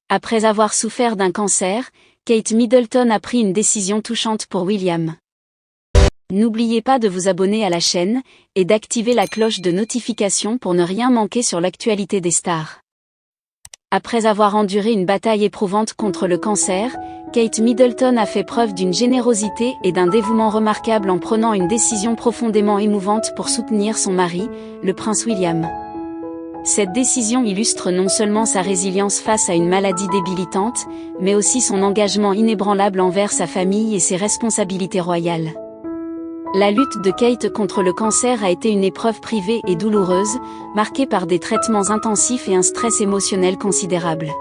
Après avoir souffert d'un cancer, Kate Middleton a pris une décision touchante pour William. N'oubliez pas de vous abonner à la chaîne, et d'activer la cloche de notification pour ne rien manquer sur l'actualité des stars. Après avoir enduré une bataille éprouvante contre le cancer, Kate Middleton a fait preuve d'une générosité et d'un dévouement remarquable en prenant une décision profondément émouvante pour soutenir son mari, le prince William. Cette décision illustre non seulement sa résilience face à une maladie débilitante, mais aussi son engagement inébranlable envers sa famille et ses responsabilités royales. La lutte de Kate contre le cancer a été une épreuve privée et douloureuse, marquée par des traitements intensifs et un stress émotionnel considérable.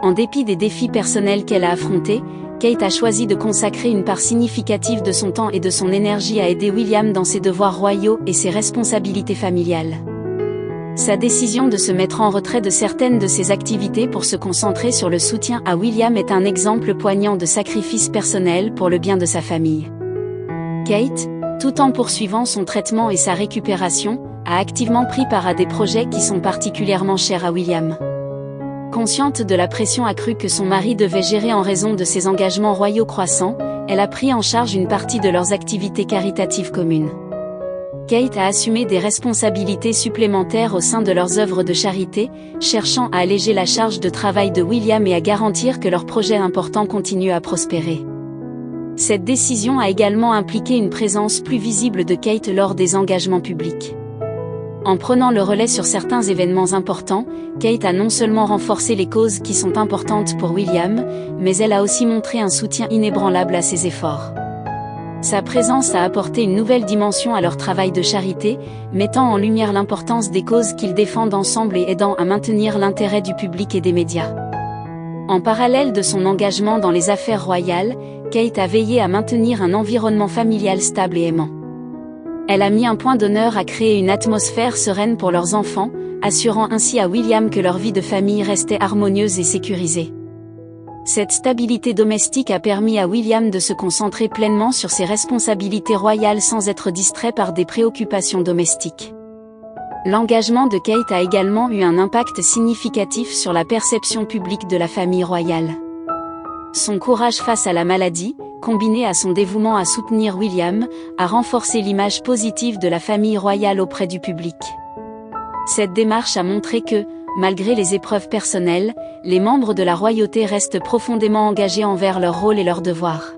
En dépit des défis personnels qu'elle a affrontés, Kate a choisi de consacrer une part significative de son temps et de son énergie à aider William dans ses devoirs royaux et ses responsabilités familiales. Sa décision de se mettre en retrait de certaines de ses activités pour se concentrer sur le soutien à William est un exemple poignant de sacrifice personnel pour le bien de sa famille. Kate, tout en poursuivant son traitement et sa récupération, a activement pris part à des projets qui sont particulièrement chers à William. Consciente de la pression accrue que son mari devait gérer en raison de ses engagements royaux croissants, elle a pris en charge une partie de leurs activités caritatives communes. Kate a assumé des responsabilités supplémentaires au sein de leurs œuvres de charité, cherchant à alléger la charge de travail de William et à garantir que leurs projets importants continuent à prospérer. Cette décision a également impliqué une présence plus visible de Kate lors des engagements publics. En prenant le relais sur certains événements importants, Kate a non seulement renforcé les causes qui sont importantes pour William, mais elle a aussi montré un soutien inébranlable à ses efforts. Sa présence a apporté une nouvelle dimension à leur travail de charité, mettant en lumière l'importance des causes qu'ils défendent ensemble et aidant à maintenir l'intérêt du public et des médias. En parallèle de son engagement dans les affaires royales, Kate a veillé à maintenir un environnement familial stable et aimant. Elle a mis un point d'honneur à créer une atmosphère sereine pour leurs enfants, assurant ainsi à William que leur vie de famille restait harmonieuse et sécurisée. Cette stabilité domestique a permis à William de se concentrer pleinement sur ses responsabilités royales sans être distrait par des préoccupations domestiques. L'engagement de Kate a également eu un impact significatif sur la perception publique de la famille royale. Son courage face à la maladie, combiné à son dévouement à soutenir William, a renforcé l'image positive de la famille royale auprès du public. Cette démarche a montré que, malgré les épreuves personnelles, les membres de la royauté restent profondément engagés envers leur rôle et leurs devoirs.